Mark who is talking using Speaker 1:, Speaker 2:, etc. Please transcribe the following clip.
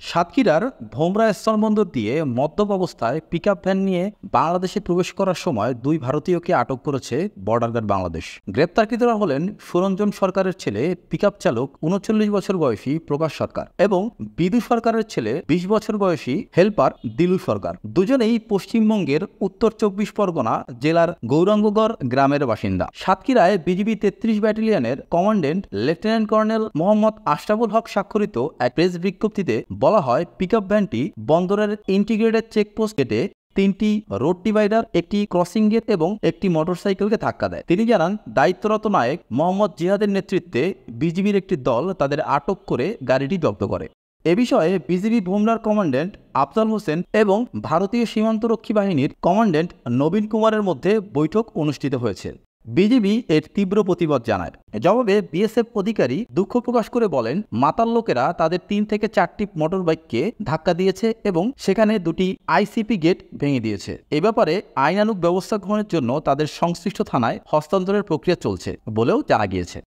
Speaker 1: সাতক্ষীরার ভোমরা স্থলবন্দর দিয়ে মদ্যপ অবস্থায় পিকআপ ভ্যান নিয়ে বাংলাদেশে প্রবেশ করার সময় দুই ভারতীয়কে আটক করেছে বর্ডার গার্ড বাংলাদেশ। গ্রেপ্তারকৃতরা হলেন সুরঞ্জন সরকারের ছেলে পিকআপ চালক ৩৯ বছর বয়সী প্রকাশ সরকার এবং বিদু সরকারের ছেলে ২০ বছর বয়সী হেল্পার দিলু সরকার। দুজনেই পশ্চিমবঙ্গের উত্তর ২৪ পরগনা জেলার গৌরাঙ্গগড় গ্রামের বাসিন্দা। সাতক্ষীরায় বিজিবি ৩৩ ব্যাটালিয়নের commandant lieutenant colonel Mohammad Ashraful Haque স্বাক্ষরিত এক প্রেস বিজ্ঞপ্তিতে বলা হয়, পিকআপ ভ্যানটি বন্দরের ইন্টিগ্রেটেড চেকপোস্ট গেটে ৩টি রোড ডিভাইডার, একটি ক্রসিং গেট এবং একটি মোটরসাইকেলকে ধাক্কা দেয়। তিনি জানান, দায়িত্বরত নায়েক মোহাম্মদ জিহাদের নেতৃত্বে বিজিবির একটি দল তাদের আটক করে গাড়িটি জব্দ করে। এ বিষয়ে বিজিবি ভোমরার কমান্ড্যান্ট আফজাল হোসেন এবং ভারতীয় সীমান্তরক্ষী বাহিনীর কমান্ড্যান্ট নবীন কুমারের মধ্যে বৈঠক অনুষ্ঠিত হয়েছে। বিজিবি এর তীব্র প্রতিবাদ জানায়। জবাবে বিএসএফ অধিকারী দুঃখ প্রকাশ করে বলেন, মাতাল লোকেরা তাদের ৩ থেকে ৪টি মোটর বাইককে ধাক্কা দিয়েছে এবং সেখানে দুটি আইসিপি গেট ভেঙে দিয়েছে। এ ব্যাপারে আইনানুগ ব্যবস্থা গ্রহণের জন্য তাদের সংশ্লিষ্ট থানায় হস্তান্তরের প্রক্রিয়া চলছে বলেও জানা গিয়েছে।